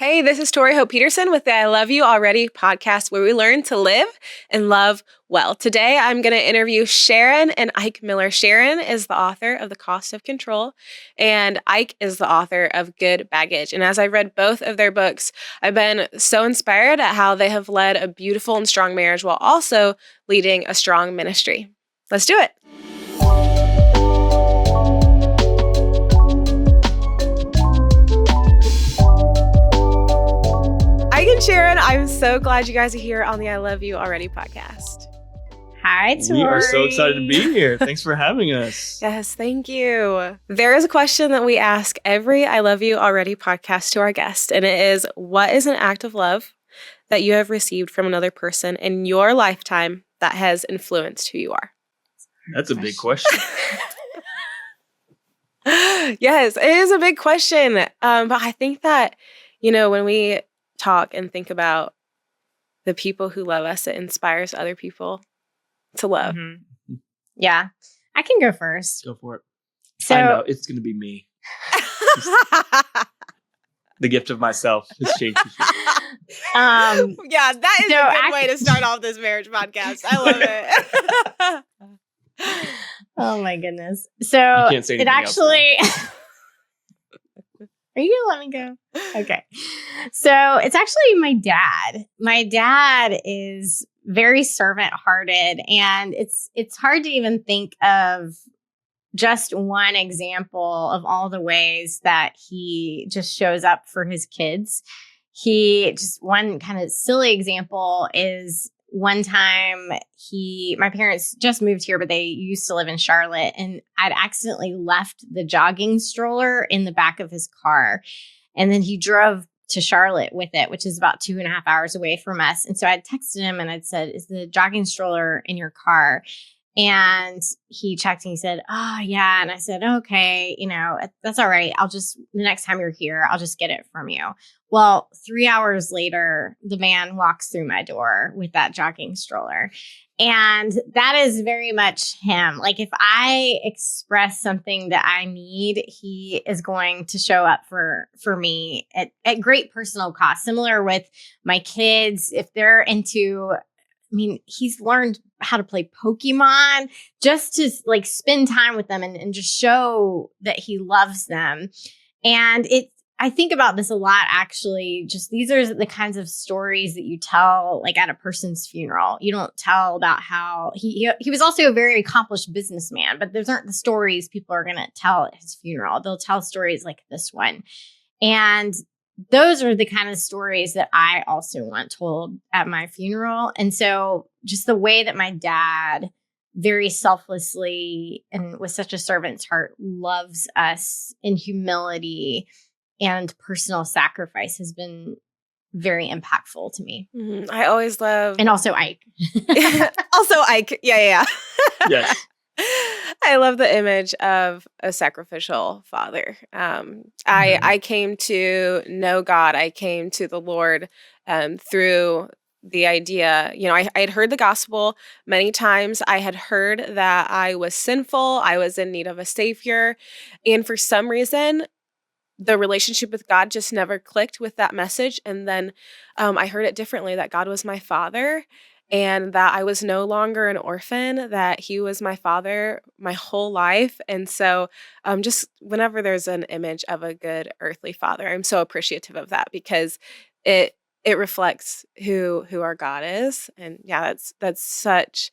Hey, this is Tori Petersen with the I Love You Already podcast, where we learn to live and love well. Today, I'm going to interview Sharon and Ike Miller. Sharon is the author of The Cost of Control, and Ike is the author of Good Baggage. And as I read both of their books, I've been so inspired at how they have led a beautiful and strong marriage while also leading a strong ministry. Let's do it. Ike and Sharon, I'm so glad you guys are here on the I Love You Already podcast. Hi, Tori. We are so excited to be here. Thanks for having us. Yes, thank you. There is a question that we ask every I Love You Already podcast to our guest, and it is, what is an act of love that you have received from another person in your lifetime that has influenced who you are? That's a big question. Yes, it is a big question. But I think that, when we talk and think about the people who love us, it inspires other people to love. Mm-hmm. Yeah, I can go first. Go for it. So I know it's going to be me. The gift of myself has changed. Yeah, that is a good way to start off this marriage podcast. I love it. Oh my goodness. So you can't say it actually. Are you gonna let me go? Okay. So it's actually my dad. My dad is very servant-hearted, and it's hard to even think of just one example of all the ways that he just shows up for his kids. One kind of silly example is one time my parents just moved here, but they used to live in Charlotte, and I'd accidentally left the jogging stroller in the back of his car. And then he drove to Charlotte with it, which is about 2.5 hours away from us. And so I'd texted him and I'd said, "Is the jogging stroller in your car?" And he checked and he said, "Oh, yeah." And I said, "Okay, that's all right. The next time you're here, I'll just get it from you." Well, 3 hours later, the man walks through my door with that jogging stroller. And that is very much him. Like, if I express something that I need, he is going to show up for me at great personal cost. Similar with my kids, if they're into, he's learned how to play Pokemon just to spend time with them and just show that he loves them. And I think about this a lot, actually. Just these are the kinds of stories that you tell at a person's funeral. You don't tell about how he was also a very accomplished businessman, but those aren't the stories people are going to tell at his funeral. They'll tell stories like this one. And those are the kind of stories that I also want told at my funeral. And so just the way that my dad very selflessly and with such a servant's heart loves us in humility and personal sacrifice has been very impactful to me. Mm-hmm. I always love... And also Ike. Also Ike. Yeah. Yes. I love the image of a sacrificial father. I came to know God. I came to the Lord through the idea, I had heard the gospel many times. I had heard that I was sinful. I was in need of a savior. And for some reason, the relationship with God just never clicked with that message. And then I heard it differently, that God was my father and that I was no longer an orphan, that he was my father my whole life. And so just whenever there's an image of a good earthly father, I'm so appreciative of that because it reflects who our God is. And yeah, that's such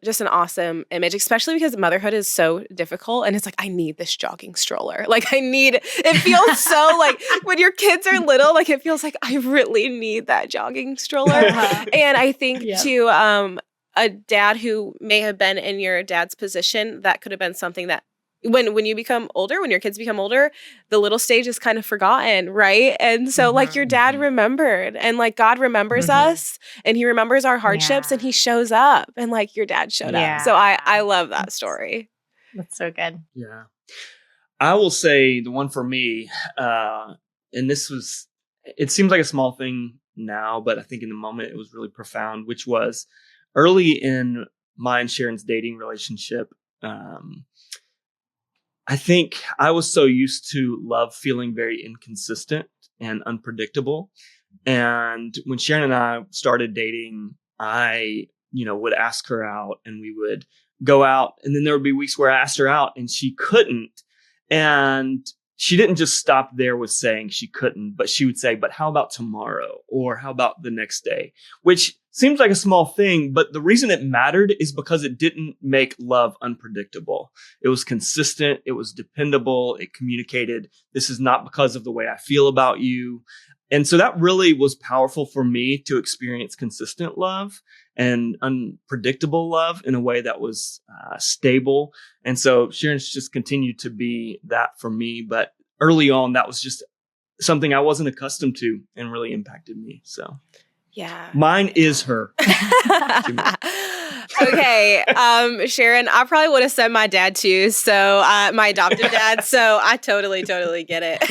just an awesome image, especially because motherhood is so difficult. And it's I need this jogging stroller. It feels so when your kids are little, it feels like I really need that jogging stroller. And I think to a dad who may have been in your dad's position, that could have been something that when you become older, when your kids become older, the little stage is kind of forgotten, right? And so your dad remembered, and God remembers us, and he remembers our hardships, and he shows up, and your dad showed up. So I love that story. That's so good. Yeah. I will say the one for me, and it seems like a small thing now, but I think in the moment it was really profound, which was early in my and Sharon's dating relationship. I think I was so used to love feeling very inconsistent and unpredictable. And when Sharon and I started dating, I, would ask her out and we would go out. And then there would be weeks where I asked her out and she couldn't. And she didn't just stop there with saying she couldn't, but she would say, but how about tomorrow? Or how about the next day? Which seems like a small thing, but the reason it mattered is because it didn't make love unpredictable. It was consistent. It was dependable. It communicated, this is not because of the way I feel about you. And so that really was powerful for me to experience consistent love and unpredictable love in a way that was stable. And so Sharon's just continued to be that for me. But early on, that was just something I wasn't accustomed to and really impacted me. So yeah, mine is her. Okay, Sharon, I probably would have said my dad too. So my adoptive dad. So I totally get it.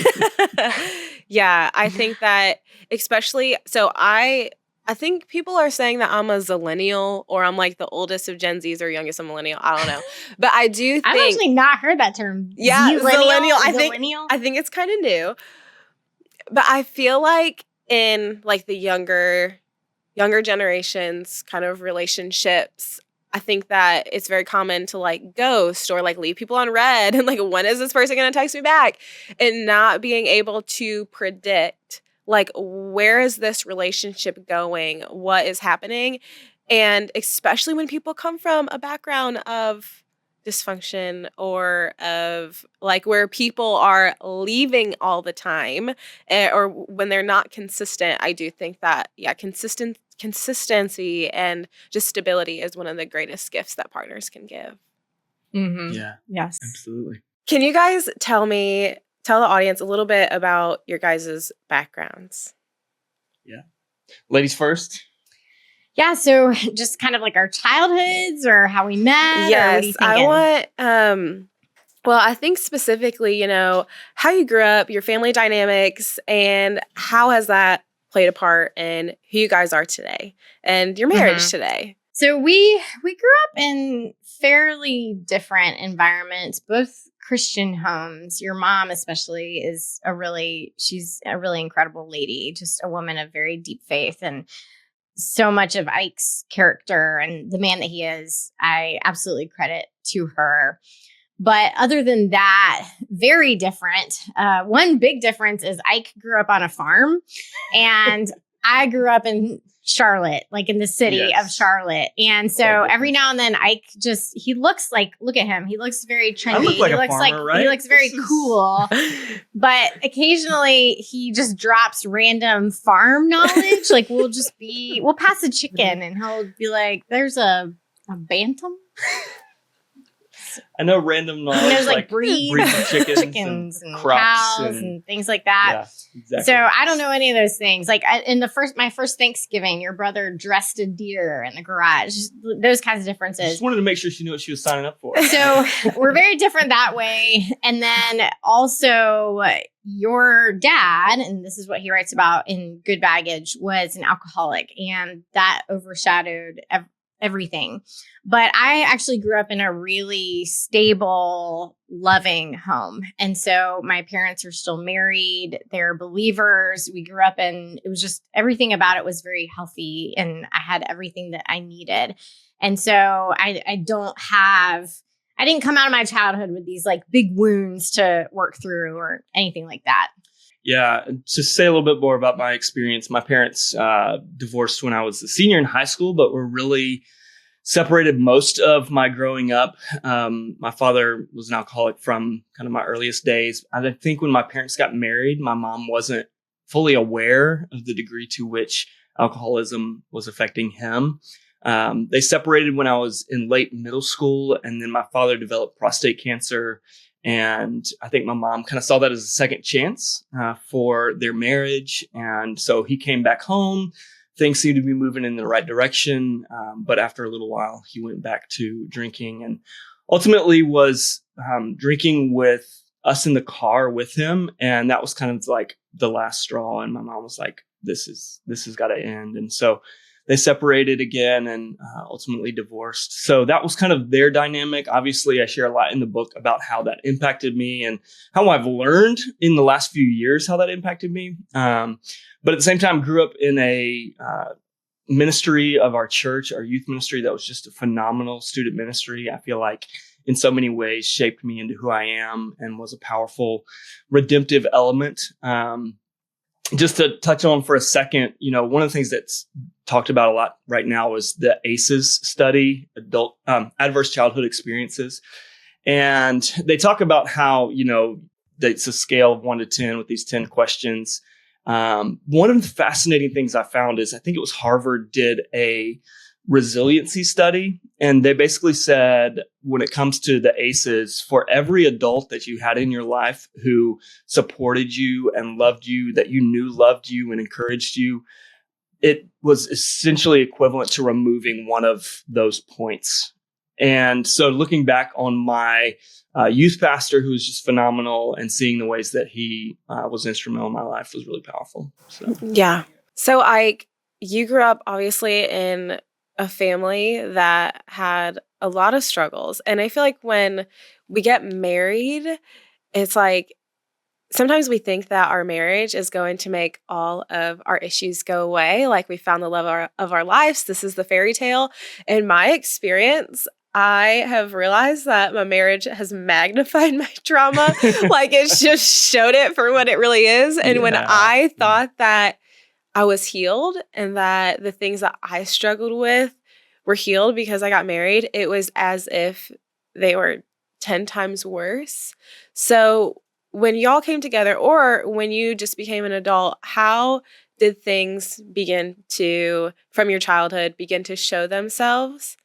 Yeah, I think that especially, so I think people are saying that I'm a zillennial or I'm like the oldest of Gen Zs or youngest of millennial. I don't know. But I do think. I've actually not heard that term. Yeah, zillennial. Zillennial? I think it's kind of new. But I feel like in like the younger generations kind of relationships, I think that it's very common to like ghost or like leave people on red and like, when is this person going to text me back? And not being able to predict like, where is this relationship going? What is happening? And especially when people come from a background of dysfunction or of like where people are leaving all the time or when they're not consistent, I do think that, consistency and just stability is one of the greatest gifts that partners can give. Mm-hmm. Yeah. Yes. Absolutely. Can you guys tell the audience a little bit about your guys' backgrounds? Yeah. Ladies first. Yeah, so just kind of like our childhoods or how we met. Yes, I want, well, I think specifically, how you grew up, your family dynamics, and how has that played a part in who you guys are today and your marriage today? So we grew up in fairly different environments, both Christian homes. Your mom especially is she's a really incredible lady, just a woman of very deep faith, and so much of Ike's character and the man that he is, I absolutely credit to her. But other than that, very different. One big difference is Ike grew up on a farm and I grew up in Charlotte, like in the city of Charlotte. And so every now and then Ike look at him. He looks very trendy. I look like a farmer, right? He looks very cool. But occasionally he just drops random farm knowledge. Like we'll pass a chicken and he'll be like, there's a bantam. I know random knowledge. There's like breeds of chickens and crops cows and things like that. Yeah, exactly. So I don't know any of those things. Like in my first Thanksgiving, your brother dressed a deer in the garage. Those kinds of differences. Just wanted to make sure she knew what she was signing up for. So we're very different that way. And then also your dad, and this is what he writes about in Good Baggage, was an alcoholic, and that overshadowed everything. But I actually grew up in a really stable, loving home. And so my parents are still married. They're believers. We grew up it was just everything about it was very healthy. And I had everything that I needed. And so I didn't come out of my childhood with these like big wounds to work through or anything like that. Yeah. To say a little bit more about my experience, my parents divorced when I was a senior in high school, but were really separated most of my growing up. My father was an alcoholic from kind of my earliest days. I think when my parents got married, my mom wasn't fully aware of the degree to which alcoholism was affecting him. They separated when I was in late middle school, and then my father developed prostate cancer. And I think my mom kind of saw that as a second chance for their marriage. And so he came back home. Things seemed to be moving in the right direction. But after a little while, he went back to drinking and ultimately was drinking with us in the car with him. And that was kind of like the last straw. And my mom was like, this has got to end. And so they separated again and ultimately divorced. So that was kind of their dynamic. Obviously, I share a lot in the book about how that impacted me and how I've learned in the last few years how that impacted me. But at the same time, grew up in a ministry of our church, our youth ministry, that was just a phenomenal student ministry. I feel like in so many ways shaped me into who I am and was a powerful redemptive element. Just to touch on for a second, one of the things that's talked about a lot right now is the ACEs study, adult adverse childhood experiences. And they talk about how, it's a scale of 1 to 10 with these 10 questions. One of the fascinating things I found is, I think it was Harvard did a resiliency study. And they basically said, when it comes to the ACEs, for every adult that you had in your life who supported you and loved you, that you knew loved you and encouraged you, it was essentially equivalent to removing one of those points. And so looking back on my youth pastor, who was just phenomenal, and seeing the ways that he was instrumental in my life was really powerful. So. Yeah. So Ike, you grew up obviously in a family that had a lot of struggles. And I feel like when we get married, it's like sometimes we think that our marriage is going to make all of our issues go away. Like we found the love of our lives. This is the fairy tale. In my experience, I have realized that my marriage has magnified my trauma. Like it's just showed it for what it really is. And when I thought that I was healed and that the things that I struggled with were healed because I got married, it was as if they were 10 times worse. So when y'all came together, or when you just became an adult, how did things from your childhood, begin to show themselves?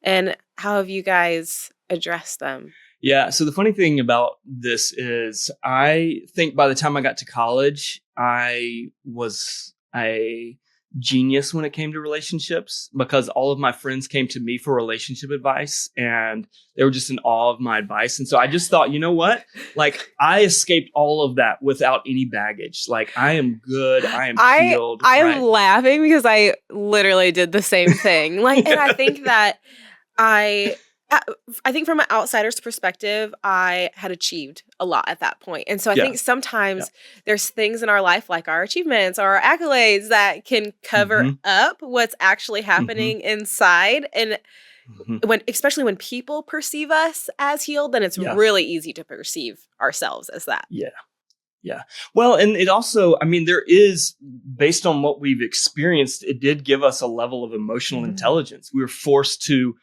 And how have you guys addressed them? Yeah. So the funny thing about this is, I think by the time I got to college, I was a genius when it came to relationships, because all of my friends came to me for relationship advice and they were just in awe of my advice. And so I just thought, you know what? Like, I escaped all of that without any baggage. Like, I am good. I am healed. I'm laughing because I literally did the same thing. Like, and I think that I think from an outsider's perspective, I had achieved a lot at that point. And so I think sometimes there's things in our life, like our achievements or our accolades, that can cover up what's actually happening inside. And especially when people perceive us as healed, then it's really easy to perceive ourselves as that. Yeah. Well, and it also, there is, based on what we've experienced, it did give us a level of emotional intelligence. We were forced to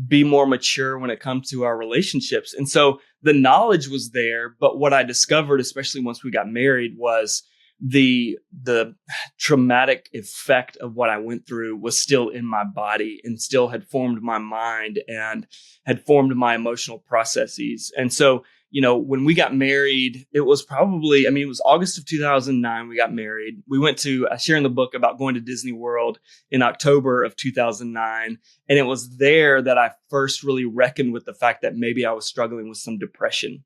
be more mature when it comes to our relationships. And so the knowledge was there, but what I discovered, especially once we got married, was the traumatic effect of what I went through was still in my body and still had formed my mind and had formed my emotional processes. And so, when we got married, it was probably, it was August of 2009 we got married. We went to, I share in the book about going to Disney World in October of 2009. And it was there that I first really reckoned with the fact that maybe I was struggling with some depression.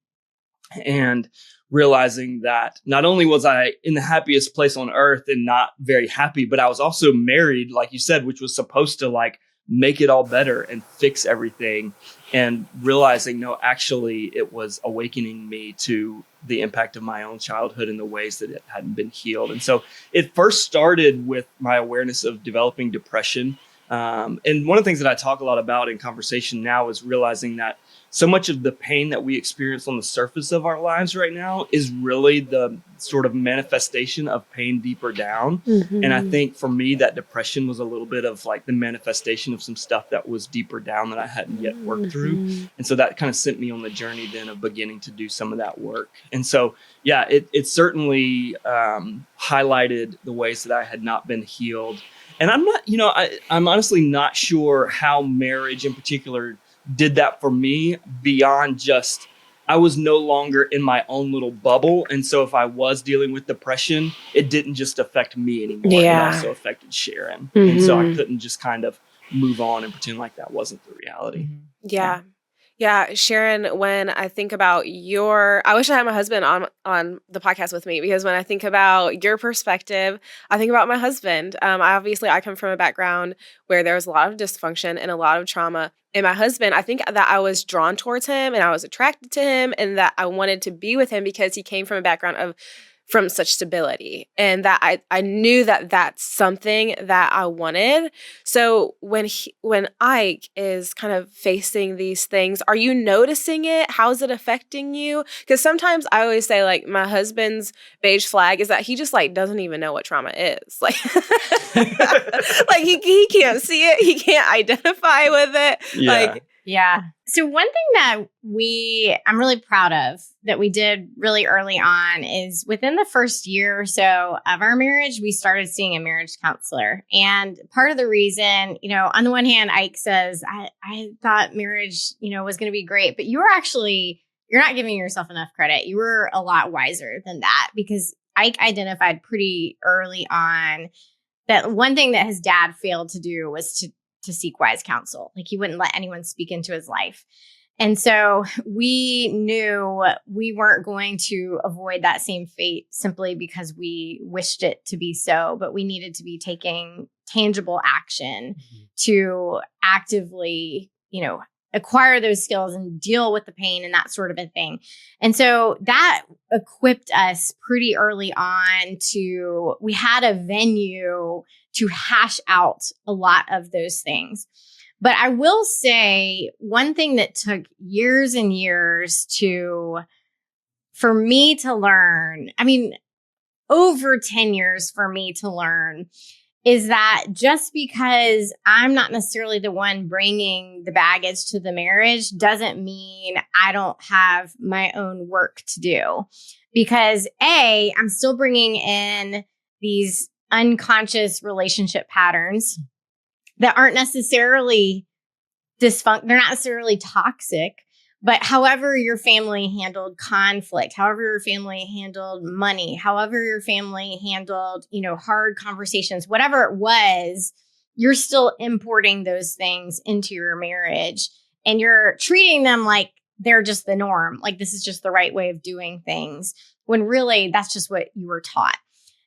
And realizing that not only was I in the happiest place on earth and not very happy, but I was also married, like you said, which was supposed to make it all better and fix everything. And realizing, no, actually, it was awakening me to the impact of my own childhood in the ways that it hadn't been healed. And so it first started with my awareness of developing depression. And one of the things that I talk a lot about in conversation now is realizing that so much of the pain that we experience on the surface of our lives right now is really the sort of manifestation of pain deeper down. And I think for me, that depression was a little bit of the manifestation of some stuff that was deeper down that I hadn't yet worked through. And so that kind of sent me on the journey then of beginning to do some of that work. And so, it certainly highlighted the ways that I had not been healed. And I'm not, I'm honestly not sure how marriage in particular did that for me, beyond just, I was no longer in my own little bubble. And so if I was dealing with depression, it didn't just affect me anymore. It also affected Sharon. And so I couldn't just kind of move on and pretend like that wasn't the reality. Yeah. Yeah, Sharon, when I think about I wish I had my husband on the podcast with me, because when I think about your perspective, I think about my husband. I come from a background where there was a lot of dysfunction and a lot of trauma. And my husband, I think that I was drawn towards him and I was attracted to him and that I wanted to be with him because he came from a background from such stability, and that I knew that that's something that I wanted. So when Ike is kind of facing these things, are you noticing it? How's it affecting you? Because sometimes I always say, like, my husband's beige flag is that he just, like, doesn't even know what trauma is. Like, like he can't see it. He can't identify with it. Yeah. Like, Yeah. So one thing that I'm really proud of that we did really early on is within the first year or so of our marriage, we started seeing a marriage counselor. And part of the reason, on the one hand, Ike says, I thought marriage, was going to be great, but you're not giving yourself enough credit. You were a lot wiser than that, because Ike identified pretty early on that one thing that his dad failed to do was to seek wise counsel. Like, he wouldn't let anyone speak into his life. And so we knew we weren't going to avoid that same fate simply because we wished it to be so, but we needed to be taking tangible action to actively, acquire those skills and deal with the pain and that sort of a thing. And so that equipped us pretty early on we had a venue to hash out a lot of those things. But I will say one thing that took years and years for me to learn, over 10 years for me to learn, is that just because I'm not necessarily the one bringing the baggage to the marriage doesn't mean I don't have my own work to do. Because I'm still bringing in these unconscious relationship patterns that aren't necessarily they're not necessarily toxic, but however your family handled conflict, however your family handled money, however your family handled, hard conversations, whatever it was, you're still importing those things into your marriage and you're treating them like they're just the norm. Like, this is just the right way of doing things, when really that's just what you were taught.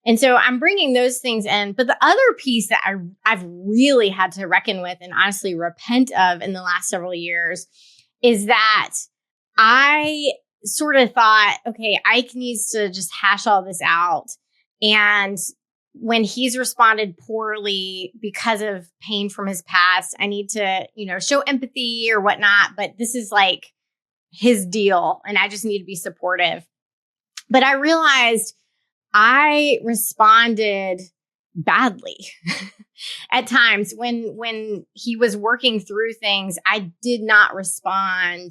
And so I'm bringing those things in. But the other piece that I've really had to reckon with and honestly repent of in the last several years is that I sort of thought, okay, Ike needs to just hash all this out. And when he's responded poorly because of pain from his past, I need to, show empathy or whatnot. But this is like his deal and I just need to be supportive. But I realized I responded badly at times when he was working through things. I did not respond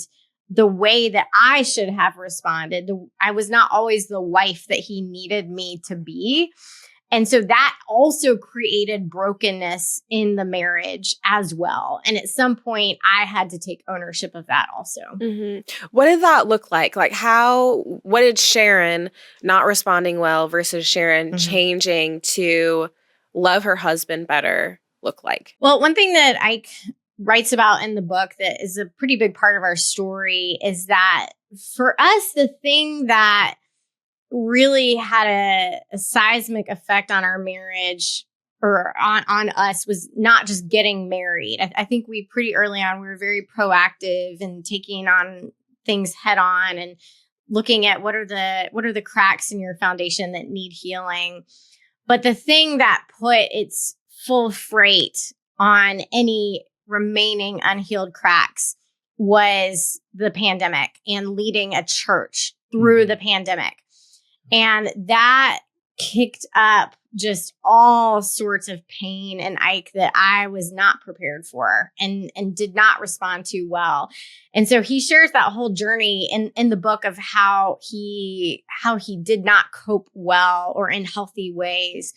the way that I should have responded. I was not always the wife that he needed me to be. And so that also created brokenness in the marriage as well. And at some point, I had to take ownership of that also. Mm-hmm. What did that look like? Like, what did Sharon not responding well versus Sharon changing to love her husband better look like? Well, one thing that Ike writes about in the book that is a pretty big part of our story is that for us, the thing that really had a seismic effect on our marriage or on us was not just getting married. I think we pretty early on, we were very proactive and taking on things head on and looking at what are the cracks in your foundation that need healing. But the thing that put its full freight on any remaining unhealed cracks was the pandemic and leading a church through the pandemic. And that kicked up just all sorts of pain in Ike that I was not prepared for and did not respond to well. And so he shares that whole journey in the book of how he did not cope well or in healthy ways.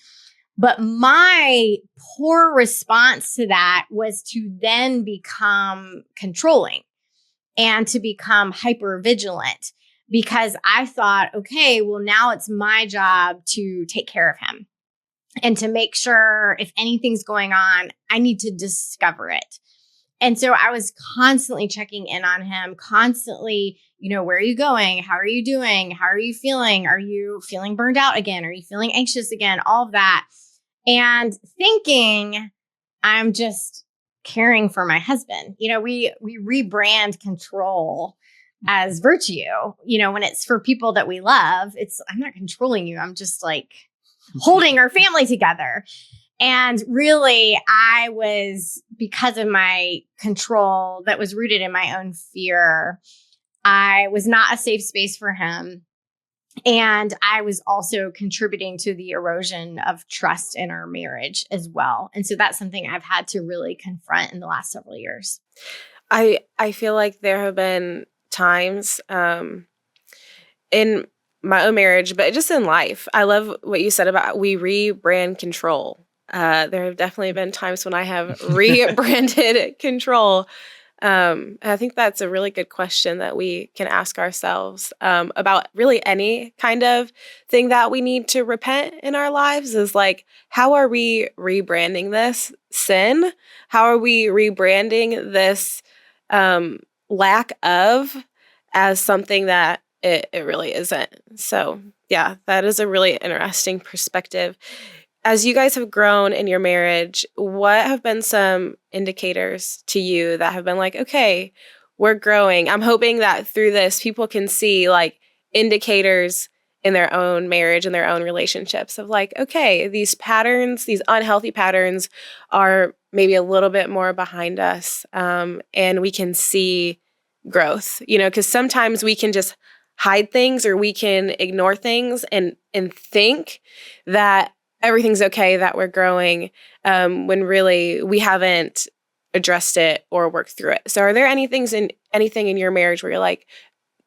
But my poor response to that was to then become controlling and to become hypervigilant. Because I thought, okay, well, now it's my job to take care of him and to make sure if anything's going on, I need to discover it. And so I was constantly checking in on him, constantly, where are you going? How are you doing? How are you feeling? Are you feeling burned out again? Are you feeling anxious again? All of that. And thinking I'm just caring for my husband. We rebrand control as virtue. When it's for people that we love, I'm not controlling you. I'm just like holding our family together. And really, I was, because of my control that was rooted in my own fear, I was not a safe space for him. And I was also contributing to the erosion of trust in our marriage as well. And so that's something I've had to really confront in the last several years. I feel like there have been times in my own marriage, but just in life. I love what you said about we rebrand control. There have definitely been times when I have rebranded control. I think that's a really good question that we can ask ourselves about really any kind of thing that we need to repent in our lives is like, how are we rebranding this sin? How are we rebranding this lack of as something that it really isn't? So yeah, that is a really interesting perspective. As you guys have grown in your marriage, what have been some indicators to you that have been like, okay, we're growing? I'm hoping that through this, people can see like indicators in their own marriage and their own relationships of like, okay, these patterns, these unhealthy patterns are maybe a little bit more behind us. And we can see growth, because sometimes we can just hide things or we can ignore things and think that everything's okay, that we're growing, when really we haven't addressed it or worked through it. So are there anything in your marriage where you're like,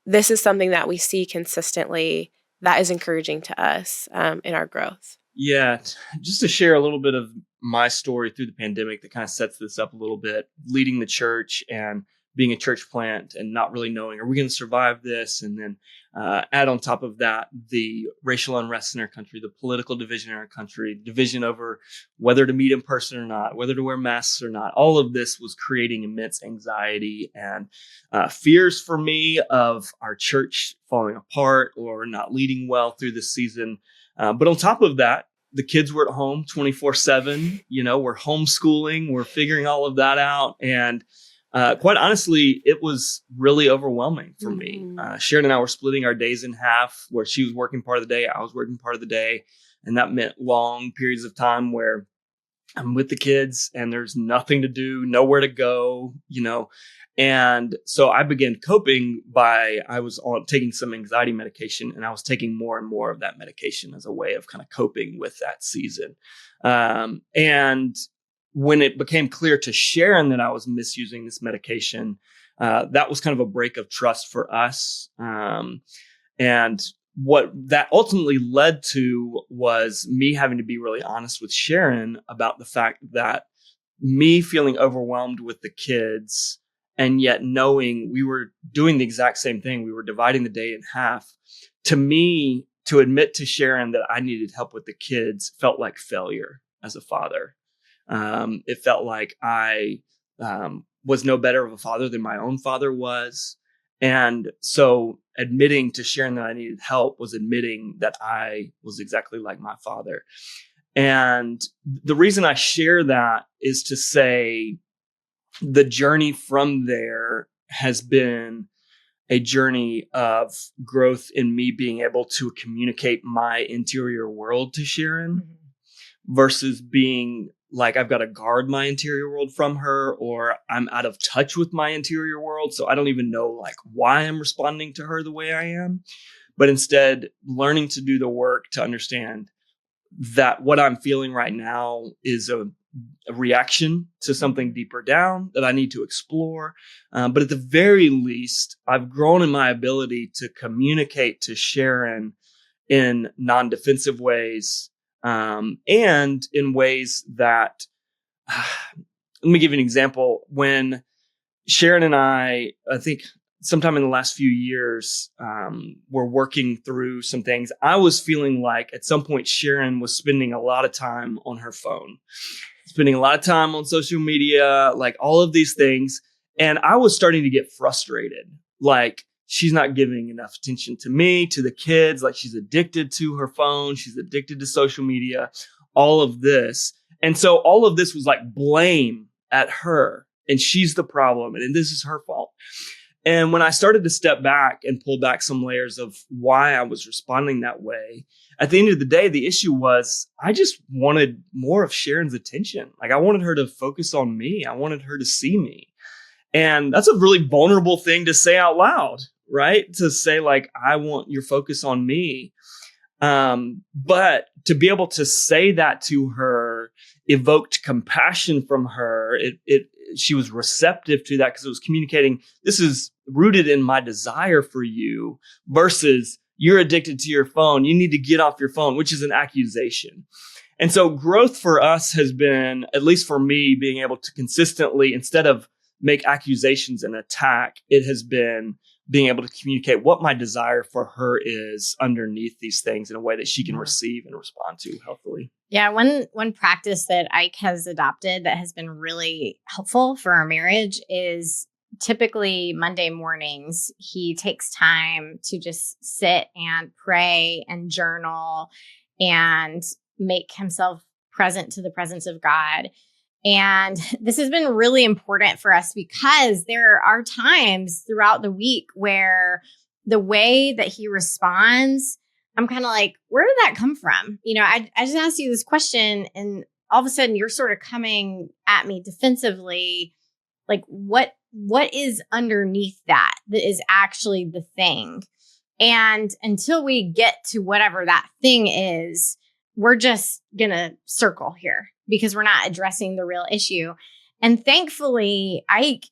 this is something that we see consistently that is encouraging to us in our growth? Yeah, just to share a little bit of my story through the pandemic that kind of sets this up a little bit, leading the church and being a church plant and not really knowing, are we going to survive this? And then add on top of that, the racial unrest in our country, the political division in our country, division over whether to meet in person or not, whether to wear masks or not. All of this was creating immense anxiety and fears for me of our church falling apart or not leading well through this season. But on top of that, the kids were at home 24/7. We're homeschooling, we're figuring all of that out. And quite honestly, it was really overwhelming for me. Sharon and I were splitting our days in half, where she was working part of the day, I was working part of the day. And that meant long periods of time where I'm with the kids and there's nothing to do, nowhere to go, And so I began coping I was taking some anxiety medication, and I was taking more and more of that medication as a way of kind of coping with that season. And when it became clear to Sharon that I was misusing this medication, that was kind of a break of trust for us. And what that ultimately led to was me having to be really honest with Sharon about the fact that me feeling overwhelmed with the kids and yet knowing we were doing the exact same thing, we were dividing the day in half. To me, to admit to Sharon that I needed help with the kids felt like failure as a father. It felt like I was no better of a father than my own father was. And so admitting to Sharon that I needed help was admitting that I was exactly like my father. And the reason I share that is to say the journey from there has been a journey of growth in me being able to communicate my interior world to Sharon versus being like I've got to guard my interior world from her, or I'm out of touch with my interior world. So I don't even know like why I'm responding to her the way I am, but instead learning to do the work to understand that what I'm feeling right now is a reaction to something deeper down that I need to explore. But at the very least, I've grown in my ability to communicate to Sharon in non-defensive ways, and in ways that, let me give you an example. When Sharon and I think sometime in the last few years, we're working through some things. I was feeling like at some point Sharon was spending a lot of time on her phone, spending a lot of time on social media, like all of these things. And I was starting to get frustrated. Like, she's not giving enough attention to me, to the kids. Like, she's addicted to her phone. She's addicted to social media, all of this. And so all of this was like blame at her, and she's the problem, and this is her fault. And when I started to step back and pull back some layers of why I was responding that way, at the end of the day, the issue was I just wanted more of Sharon's attention. Like, I wanted her to focus on me. I wanted her to see me. And that's a really vulnerable thing to say out loud, right? To say, like, I want your focus on me. But to be able to say that to her evoked compassion from her. She was receptive to that because it was communicating, this is rooted in my desire for you versus you're addicted to your phone. You need to get off your phone, which is an accusation. And so growth for us has been, at least for me, being able to consistently, instead of make accusations and attack, it has been being able to communicate what my desire for her is underneath these things in a way that she can receive and respond to healthily. Yeah, one practice that Ike has adopted that has been really helpful for our marriage is typically Monday mornings, he takes time to just sit and pray and journal and make himself present to the presence of God. And this has been really important for us because there are times throughout the week where the way that he responds, I'm kind of like, where did that come from? You know, I just asked you this question and all of a sudden you're sort of coming at me defensively. Like, what is underneath that is actually the thing? And until we get to whatever that thing is, we're just going to circle here because we're not addressing the real issue. And thankfully, Ike,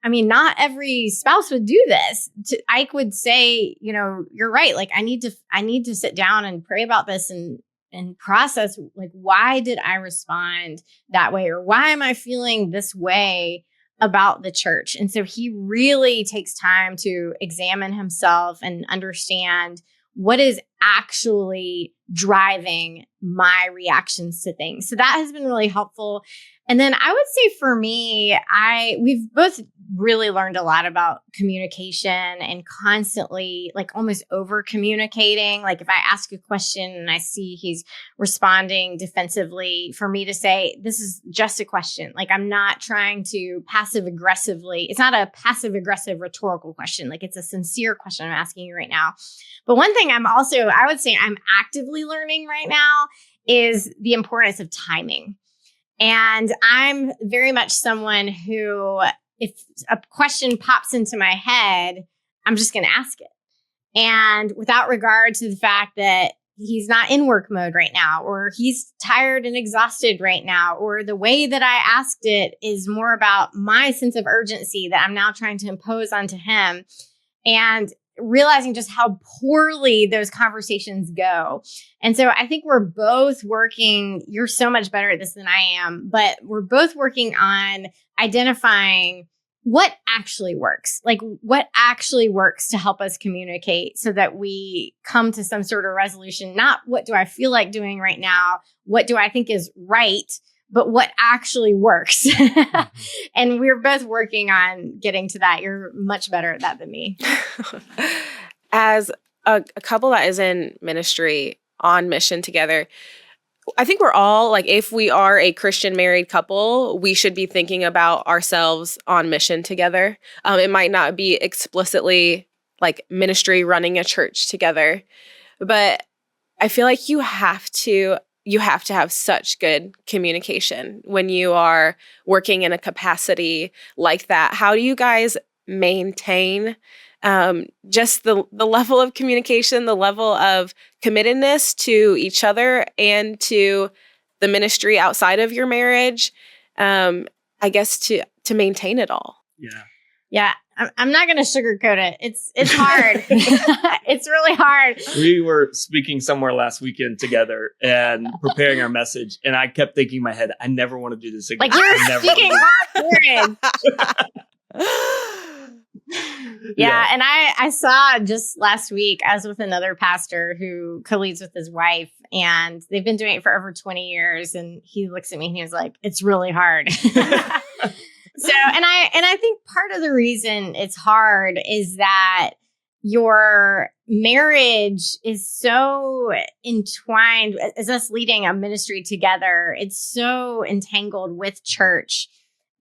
I mean, not every spouse would do this. Ike would say, you know, you're right. Like, I need to sit down and pray about this and process, like, why did I respond that way? Or why am I feeling this way about the church? And so he really takes time to examine himself and understand what is actually driving my reactions to things. So that has been really helpful. And then I would say for me, we've both really learned a lot about communication and constantly, like, almost over communicating. Like, if I ask a question and I see he's responding defensively, for me to say, this is just a question. Like, I'm not trying to passive aggressively. It's not a passive aggressive rhetorical question. Like, it's a sincere question I'm asking you right now. But one thing I would say I'm actively learning right now is the importance of timing. And I'm very much someone who, if a question pops into my head, I'm just going to ask it. And without regard to the fact that he's not in work mode right now, or he's tired and exhausted right now, or the way that I asked it is more about my sense of urgency that I'm now trying to impose onto him. And realizing just how poorly those conversations go. And so I think we're both working, you're so much better at this than I am, but we're both working on identifying what actually works, like what actually works to help us communicate so that we come to some sort of resolution. Not what do I feel like doing right now? What do I think is right? But what actually works. And we're both working on getting to that. You're much better at that than me. As a couple that is in ministry on mission together, I think we're all, like, if we are a Christian married couple, we should be thinking about ourselves on mission together. It might not be explicitly like ministry running a church together, but I feel like you have to have such good communication when you are working in a capacity like that. How do you guys maintain just the level of communication, the level of committedness to each other and to the ministry outside of your marriage? I guess to maintain it all. Yeah. I'm not going to sugarcoat it. It's hard. It's really hard. We were speaking somewhere last weekend together and preparing our message. And I kept thinking in my head, I never want to do this again. Like, you're speaking hard. Yeah. And I saw just last week, I was with another pastor who co-leads with his wife, and they've been doing it for over 20 years. And he looks at me and he was like, it's really hard. So, and I think part of the reason it's hard is that your marriage is so entwined as us leading a ministry together. It's so entangled with church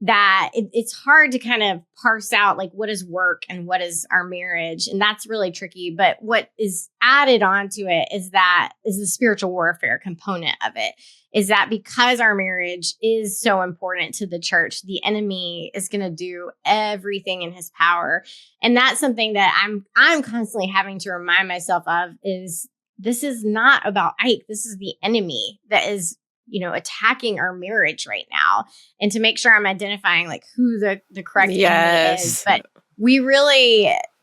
that it's hard to kind of parse out like what is work and what is our marriage. And that's really tricky. But what is added onto it is the spiritual warfare component of it, is that because our marriage is so important to the church, the enemy is going to do everything in his power. And that's something that I'm constantly having to remind myself of, is this is not about Ike. This is the enemy that is, attacking our marriage right now, and to make sure I'm identifying like who the correct enemy is. But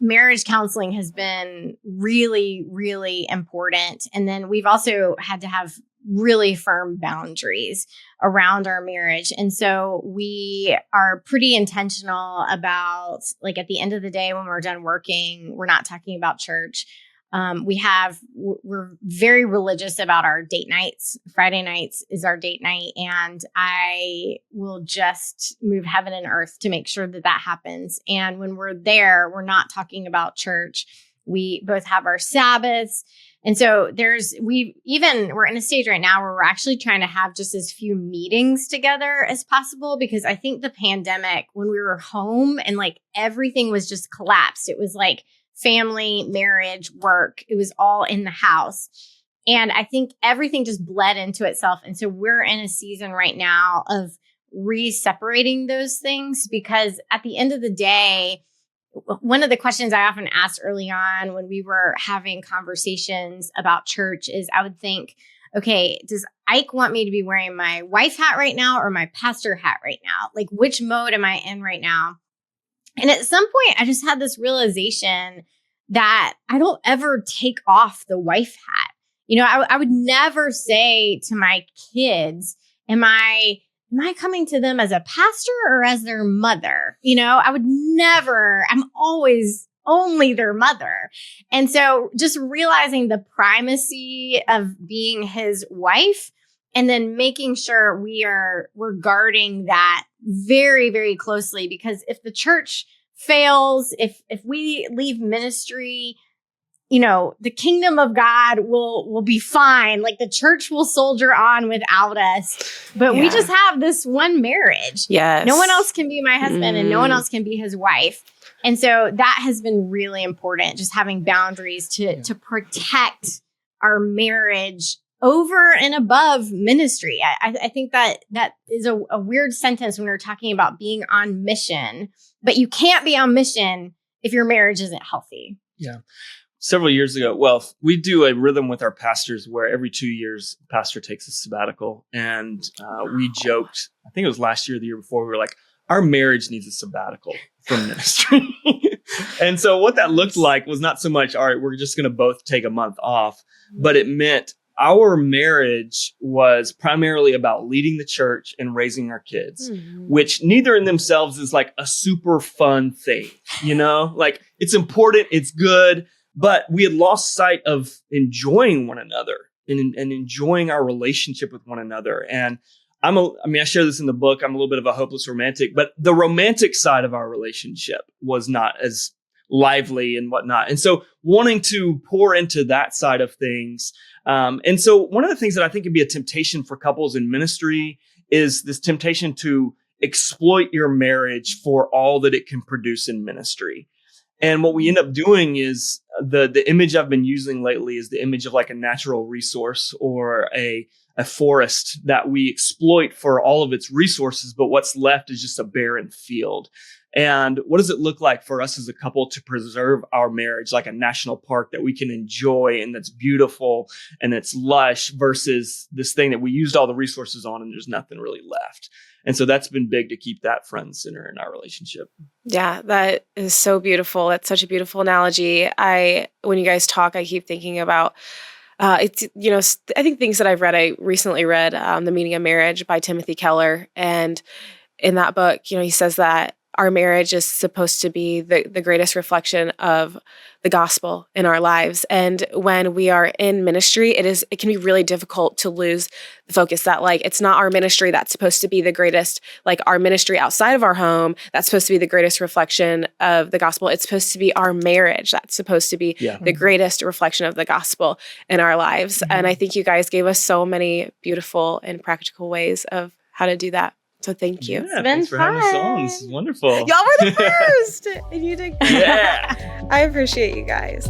marriage counseling has been really, really important. And then we've also had to have really firm boundaries around our marriage. And so we are pretty intentional about, like, at the end of the day, when we're done working, we're not talking about church. We're very religious about our date nights. Friday nights is our date night. And I will just move heaven and earth to make sure that happens. And when we're there, we're not talking about church. We both have our Sabbaths. And so we're in a stage right now where we're actually trying to have just as few meetings together as possible, because I think the pandemic, when we were home and like everything was just collapsed, it was like family, marriage, work. It was all in the house. And I think everything just bled into itself. And so we're in a season right now of re-separating those things, because at the end of the day, one of the questions I often asked early on when we were having conversations about church is, I would think, okay, does Ike want me to be wearing my wife hat right now or my pastor hat right now? Like, which mode am I in right now? And at some point, I just had this realization that I don't ever take off the wife hat. I would never say to my kids, am I coming to them as a pastor or as their mother? I would never, I'm always only their mother. And so just realizing the primacy of being his wife, and then making sure we're guarding that very, very closely, because if the church fails, if we leave ministry, the kingdom of God will be fine. Like, the church will soldier on without us, but we just have this one marriage. Yes. No one else can be my husband and no one else can be his wife. And so that has been really important, just having boundaries to protect our marriage over and above ministry. I think that is a weird sentence when we're talking about being on mission, but you can't be on mission if your marriage isn't healthy. Yeah. Several years ago, we do a rhythm with our pastors where every 2 years, pastor takes a sabbatical. And we joked, I think it was last year or the year before, we were like, our marriage needs a sabbatical from ministry. And so what that looked like was not so much, all right, we're just going to both take a month off, but it meant our marriage was primarily about leading the church and raising our kids, which neither in themselves is like a super fun thing, like, it's important, it's good, but we had lost sight of enjoying one another and enjoying our relationship with one another. And I share this in the book. I'm a little bit of a hopeless romantic, but the romantic side of our relationship was not as lively and whatnot. And so wanting to pour into that side of things. And so one of the things that I think can be a temptation for couples in ministry is this temptation to exploit your marriage for all that it can produce in ministry. And what we end up doing is the image I've been using lately is the image of like a natural resource or a forest that we exploit for all of its resources, but what's left is just a barren field. And what does it look like for us as a couple to preserve our marriage like a national park that we can enjoy and that's beautiful and it's lush, versus this thing that we used all the resources on and there's nothing really left? And so that's been big to keep that front and center in our relationship. Yeah, that is so beautiful. That's such a beautiful analogy. When you guys talk, I keep thinking about it's, I think things that I've read. I recently read The Meaning of Marriage by Timothy Keller. And in that book, he says that our marriage is supposed to be the greatest reflection of the gospel in our lives. And when we are in ministry, it can be really difficult to lose the focus that like, it's not our ministry that's supposed to be the greatest, like our ministry outside of our home, that's supposed to be the greatest reflection of the gospel. It's supposed to be our marriage. That's supposed to be the greatest reflection of the gospel in our lives. And I think you guys gave us so many beautiful and practical ways of how to do that. So thank you. Yeah, thanks for having us on. This is wonderful. Y'all were the first. And you did great. Yeah. I appreciate you guys.